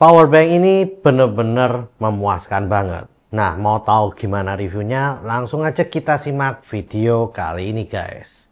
Powerbank ini bener-bener memuaskan banget. Nah, mau tahu gimana reviewnya? Langsung aja kita simak video kali ini, guys.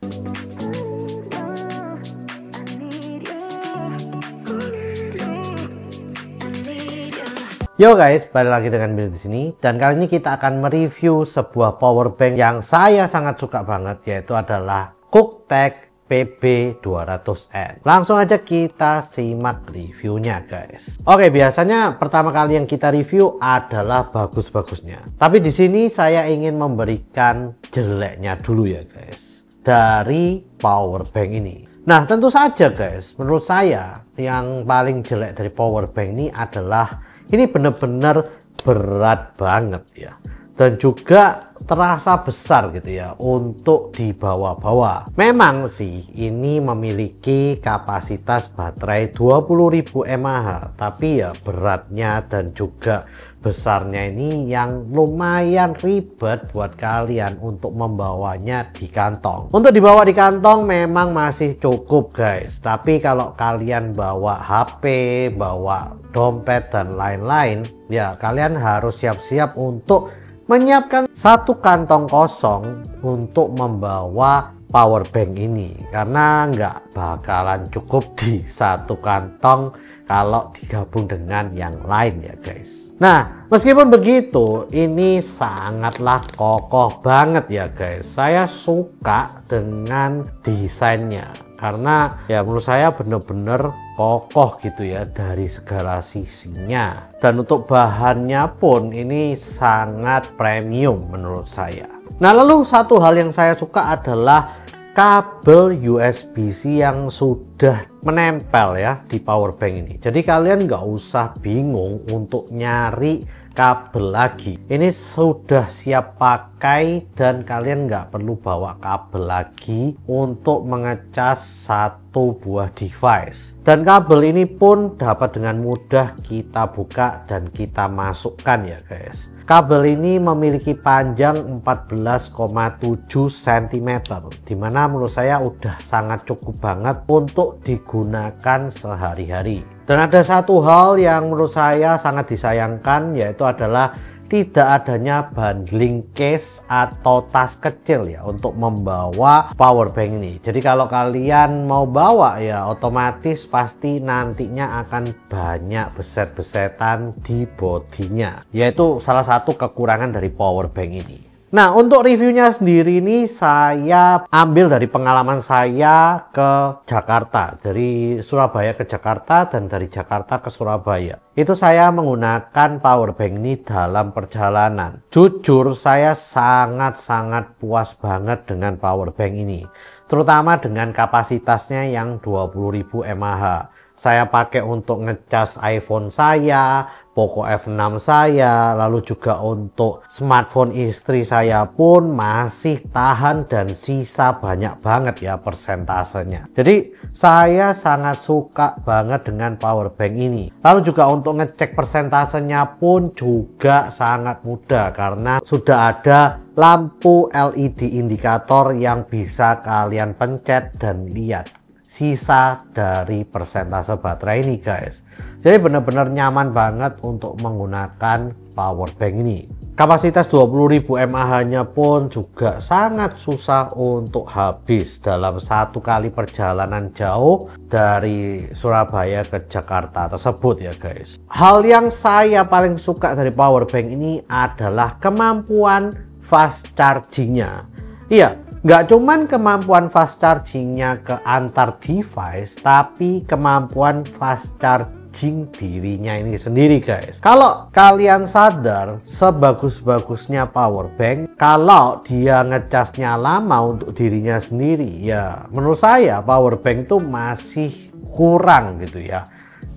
Yo guys, balik lagi dengan Bill di sini, dan kali ini kita akan mereview sebuah powerbank yang saya sangat suka banget, yaitu adalah Kuktek PB200N. Langsung aja kita simak reviewnya, guys. Oke, biasanya pertama kali yang kita review adalah bagus-bagusnya. Tapi di sini saya ingin memberikan jeleknya dulu ya, guys, dari powerbank ini. Nah, tentu saja guys, menurut saya yang paling jelek dari powerbank ini adalah ini benar-benar berat banget ya, dan juga terasa besar gitu ya untuk dibawa-bawa. Memang sih ini memiliki kapasitas baterai 20.000 mAh, tapi ya beratnya dan juga besarnya ini yang lumayan ribet buat kalian untuk membawanya di kantong. Untuk dibawa di kantong memang masih cukup guys, tapi kalau kalian bawa HP, bawa dompet dan lain-lain, ya kalian harus siap-siap untuk menyiapkan satu kantong kosong untuk membawa powerbank ini, karena nggak bakalan cukup di satu kantong kalau digabung dengan yang lain ya guys. Nah, meskipun begitu ini sangatlah kokoh banget ya guys. Saya suka dengan desainnya karena ya menurut saya bener-bener kokoh gitu ya dari segala sisinya, dan untuk bahannya pun ini sangat premium menurut saya. Nah, lalu satu hal yang saya suka adalah kabel USB-C yang sudah menempel ya di powerbank ini. Jadi kalian nggak usah bingung untuk nyari kabel lagi. Ini sudah siap pakai dan kalian nggak perlu bawa kabel lagi untuk mengecas satu buah device. Dan kabel ini pun dapat dengan mudah kita buka dan kita masukkan ya guys. Kabel ini memiliki panjang 14,7 cm, dimana menurut saya udah sangat cukup banget untuk digunakan sehari-hari. Dan ada satu hal yang menurut saya sangat disayangkan, yaitu adalah tidak adanya bundling case atau tas kecil ya untuk membawa powerbank ini. Jadi kalau kalian mau bawa ya otomatis pasti nantinya akan banyak beset-besetan di bodinya, yaitu salah satu kekurangan dari powerbank ini. Nah, untuk reviewnya sendiri ini saya ambil dari pengalaman saya ke Jakarta, dari Surabaya ke Jakarta dan dari Jakarta ke Surabaya. Itu saya menggunakan powerbank ini dalam perjalanan. Jujur saya sangat-sangat puas banget dengan powerbank ini, terutama dengan kapasitasnya yang 20.000 mAh. Saya pakai untuk ngecas iPhone saya, Poco F6 saya, lalu juga untuk smartphone istri saya pun masih tahan dan sisa banyak banget ya persentasenya. Jadi saya sangat suka banget dengan powerbank ini. Lalu juga untuk ngecek persentasenya pun juga sangat mudah karena sudah ada lampu LED indikator yang bisa kalian pencet dan lihat sisa dari persentase baterai ini guys. Jadi benar-benar nyaman banget untuk menggunakan powerbank ini. Kapasitas 20.000 mAh nya pun juga sangat susah untuk habis dalam satu kali perjalanan jauh dari Surabaya ke Jakarta tersebut ya guys. Hal yang saya paling suka dari powerbank ini adalah kemampuan fast chargingnya. Iya, nggak cuman kemampuan fast chargingnya ke antar device, tapi kemampuan fast charging dirinya ini sendiri guys. Kalau kalian sadar, sebagus-bagusnya powerbank, kalau dia ngecasnya lama untuk dirinya sendiri, ya menurut saya powerbank itu masih kurang gitu ya.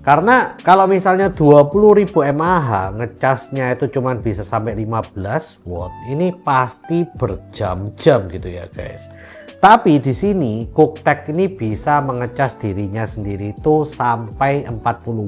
Karena kalau misalnya 20.000 mAh ngecasnya itu cuma bisa sampai 15 watt, ini pasti berjam-jam gitu ya guys. Tapi di sini Kuktek ini bisa mengecas dirinya sendiri itu sampai 40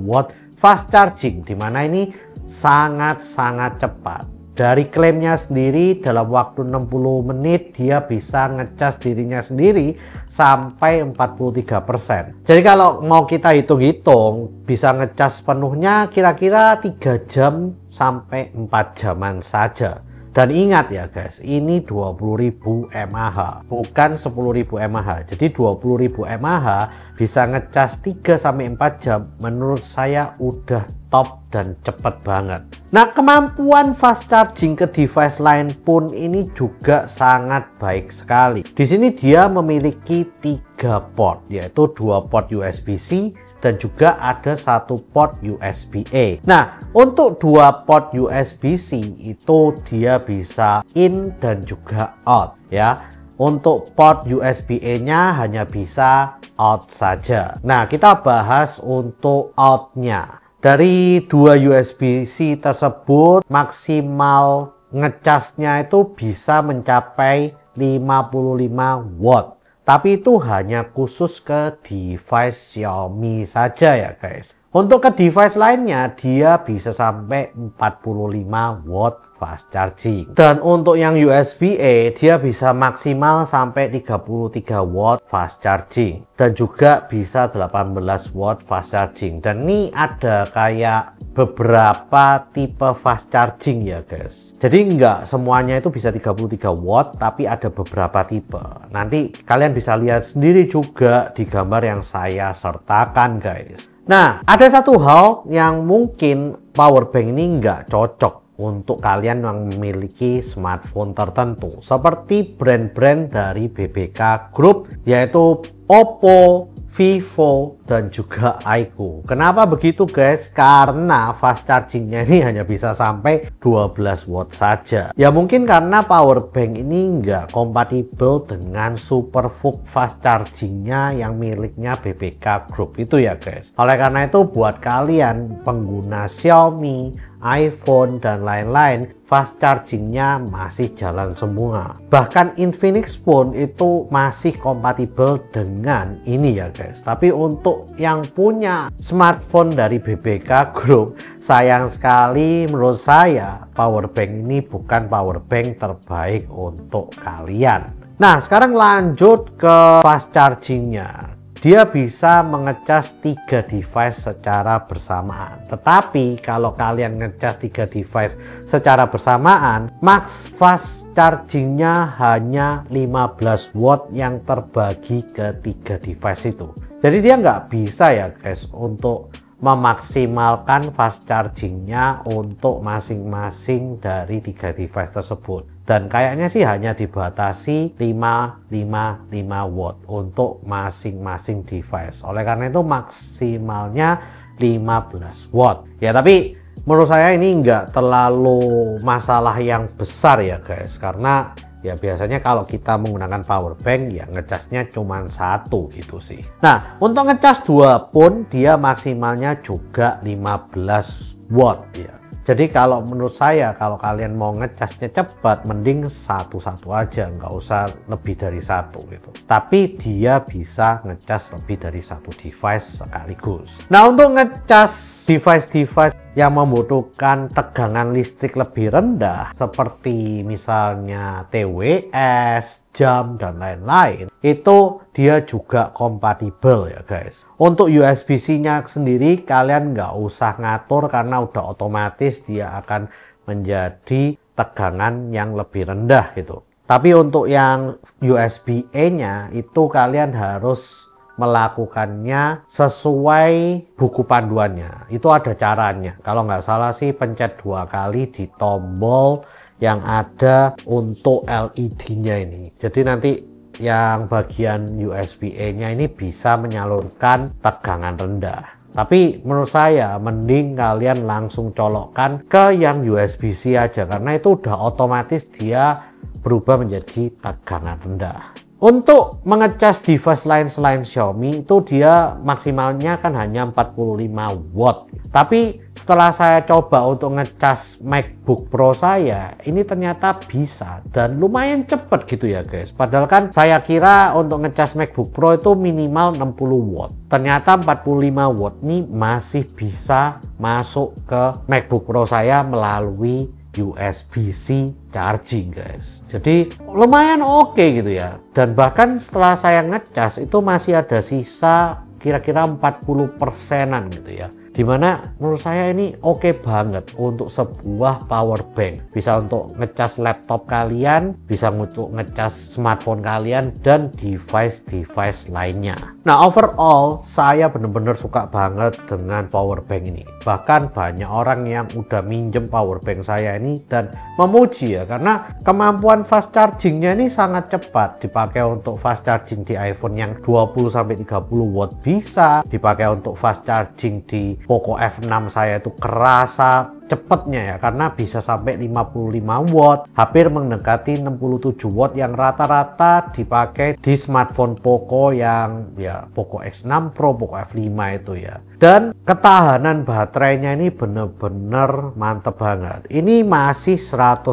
watt fast charging, dimana ini sangat-sangat cepat. Dari klaimnya sendiri dalam waktu 60 menit dia bisa ngecas dirinya sendiri sampai 43%. Jadi kalau mau kita hitung-hitung bisa ngecas penuhnya kira-kira 3 jam sampai 4 jaman saja. Dan ingat ya guys, ini 20.000 mAh, bukan 10.000 mAh. Jadi 20.000 mAh bisa ngecas 3-4 jam, menurut saya udah top dan cepet banget. Nah, kemampuan fast charging ke device lain pun ini juga sangat baik sekali. Di sini dia memiliki 3 port, yaitu 2 port USB-C dan juga ada 1 port USB-A. Nah, untuk 2 port USB-C itu dia bisa in dan juga out ya. Untuk port USB-A-nya hanya bisa out saja. Nah, kita bahas untuk out-nya. Dari 2 USB-C tersebut maksimal ngecasnya itu bisa mencapai 55 watt. Tapi itu hanya khusus ke device Xiaomi saja ya guys. Untuk ke device lainnya dia bisa sampai 45 watt fast charging. Dan untuk yang USB-A dia bisa maksimal sampai 33 watt fast charging. Dan juga bisa 18 watt fast charging. Dan ini ada kayak beberapa tipe fast charging ya guys. Jadi nggak semuanya itu bisa 33 watt, tapi ada beberapa tipe. Nanti kalian bisa lihat sendiri juga di gambar yang saya sertakan guys. Nah, ada satu hal yang mungkin powerbank ini nggak cocok untuk kalian yang memiliki smartphone tertentu, seperti brand-brand dari BBK Group, yaitu Oppo, Vivo, dan juga iQOO. Kenapa begitu guys? Karena fast chargingnya ini hanya bisa sampai 12 watt saja. Ya mungkin karena powerbank ini nggak kompatibel dengan SuperVOOC fast chargingnya yang miliknya BBK Group itu ya guys. Oleh karena itu buat kalian pengguna Xiaomi, iPhone, dan lain-lain, fast chargingnya masih jalan semua. Bahkan Infinix pun itu masih kompatibel dengan ini ya guys. Tapi untuk yang punya smartphone dari BBK Group, sayang sekali menurut saya powerbank ini bukan powerbank terbaik untuk kalian. Nah, sekarang lanjut ke fast chargingnya. Dia bisa mengecas 3 device secara bersamaan. Tetapi kalau kalian ngecas 3 device secara bersamaan, max fast chargingnya hanya 15 watt yang terbagi ke 3 device itu. Jadi dia nggak bisa ya guys untuk memaksimalkan fast chargingnya untuk masing-masing dari 3 device tersebut. Dan kayaknya sih hanya dibatasi 555 watt untuk masing-masing device. Oleh karena itu maksimalnya 15 watt. Ya tapi menurut saya ini nggak terlalu masalah yang besar ya guys. Karena ya biasanya kalau kita menggunakan power bank ya ngecasnya cuma 1 gitu sih. Nah, untuk ngecas 2 pun dia maksimalnya juga 15 watt ya. Jadi kalau menurut saya kalau kalian mau ngecasnya cepat mending satu-satu aja, nggak usah lebih dari 1 gitu. Tapi dia bisa ngecas lebih dari 1 device sekaligus. Nah, untuk ngecas device-device yang membutuhkan tegangan listrik lebih rendah seperti misalnya TWS, jam, dan lain-lain, itu dia juga kompatibel ya guys. Untuk USB-C-nya sendiri kalian nggak usah ngatur karena udah otomatis dia akan menjadi tegangan yang lebih rendah gitu. Tapi untuk yang USB-A-nya itu kalian harus melakukannya sesuai buku panduannya. Itu ada caranya. Kalau nggak salah sih pencet 2 kali di tombol yang ada untuk LED-nya ini. Jadi nanti yang bagian USB-A-nya ini bisa menyalurkan tegangan rendah. Tapi menurut saya mending kalian langsung colokkan ke yang USB-C aja karena itu udah otomatis dia berubah menjadi tegangan rendah. Untuk mengecas device lain selain Xiaomi itu dia maksimalnya kan hanya 45 watt. Tapi setelah saya coba untuk ngecas MacBook Pro saya, ini ternyata bisa dan lumayan cepet gitu ya guys. Padahal kan saya kira untuk ngecas MacBook Pro itu minimal 60 watt. Ternyata 45 watt ini masih bisa masuk ke MacBook Pro saya melalui USB-C charging guys. Jadi lumayan oke gitu ya. Dan bahkan setelah saya ngecas itu masih ada sisa kira-kira 40%-an gitu ya. Dimana menurut saya ini oke banget untuk sebuah power bank. Bisa untuk ngecas laptop kalian, bisa untuk ngecas smartphone kalian, dan device-device lainnya. Nah overall saya bener-bener suka banget dengan power bank ini. Bahkan banyak orang yang udah minjem power bank saya ini dan memuji ya, karena kemampuan fast chargingnya ini sangat cepat. Dipakai untuk fast charging di iPhone yang 20-30 watt bisa, dipakai untuk fast charging di Poco F6 saya itu kerasa cepetnya ya, karena bisa sampai 55 watt, hampir mendekati 67 watt yang rata-rata dipakai di smartphone Poco yang ya Poco X6 Pro, Poco F5 itu ya. Dan ketahanan baterainya ini bener-bener mantep banget. Ini masih 100%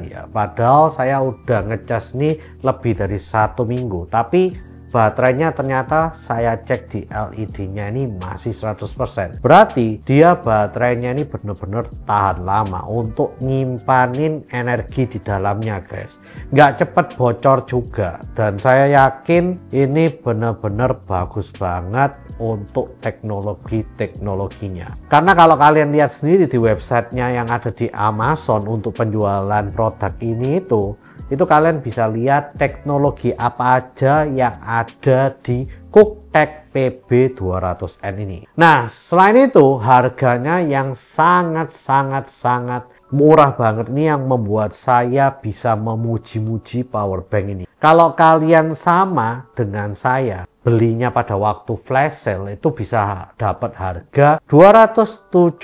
ya, padahal saya udah ngecas ini lebih dari 1 minggu, tapi baterainya ternyata saya cek di LED-nya ini masih 100%. Berarti dia baterainya ini bener-bener tahan lama untuk nyimpanin energi di dalamnya guys. Nggak cepet bocor juga. Dan saya yakin ini bener-bener bagus banget untuk teknologinya. Karena kalau kalian lihat sendiri di websitenya yang ada di Amazon untuk penjualan produk ini itu kalian bisa lihat teknologi apa aja yang ada di Cooktek PB200N ini. Nah, selain itu harganya yang sangat murah banget ini yang membuat saya bisa memuji-muji power bank ini. Kalau kalian sama dengan saya, belinya pada waktu flash sale itu bisa dapat harga 275.000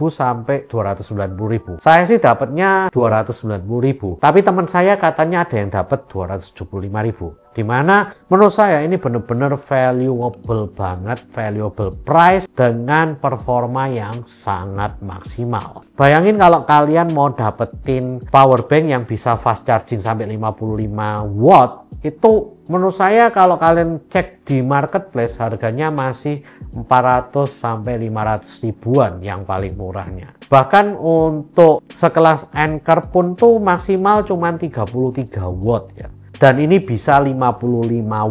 sampai 290.000. Saya sih dapatnya 290.000, tapi teman saya katanya ada yang dapat 275.000. Dimana menurut saya ini benar-benar valuable banget, valuable price dengan performa yang sangat maksimal. Bayangin kalau kalian mau dapetin power bank yang bisa fast charging sampai 55 watt, itu menurut saya kalau kalian cek di marketplace harganya masih 400 sampai 500 ribuan yang paling murahnya. Bahkan untuk sekelas Anker pun tuh maksimal cuma 33 watt ya. Dan ini bisa 55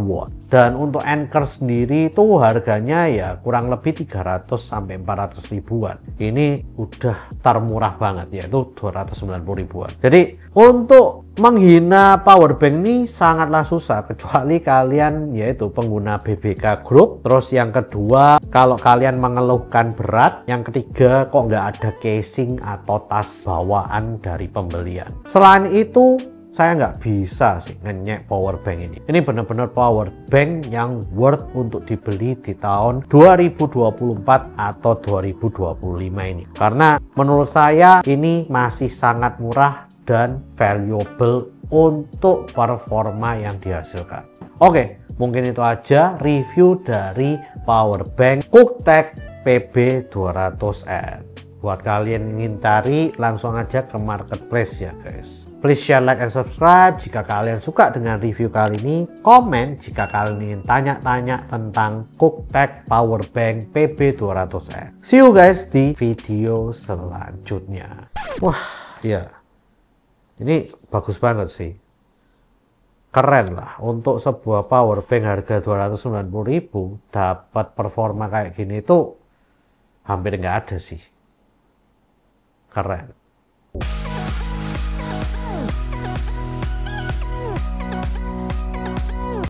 watt. Dan untuk Anker sendiri itu harganya ya kurang lebih 300 sampai 400 ribuan. Ini udah termurah banget, yaitu 290 ribuan. Jadi untuk menghina power bank ini sangatlah susah, kecuali kalian yaitu pengguna BBK Group. Terus yang kedua, kalau kalian mengeluhkan berat. Yang ketiga, kok nggak ada casing atau tas bawaan dari pembelian. Selain itu, saya nggak bisa sih ngenyek power bank ini. Ini benar-benar power bank yang worth untuk dibeli di tahun 2024 atau 2025 ini. Karena menurut saya ini masih sangat murah dan valuable untuk performa yang dihasilkan. Oke, mungkin itu aja review dari power bank Cooktek PB200N. Buat kalian yang ingin cari, langsung aja ke marketplace ya guys. Please share, like, and subscribe jika kalian suka dengan review kali ini. Komen jika kalian ingin tanya-tanya tentang Cooktek Powerbank PB200N. See you guys di video selanjutnya. Wah, ya. Ini bagus banget sih. Keren lah. Untuk sebuah powerbank harga 290.000 dapat performa kayak gini itu hampir nggak ada sih. Keren.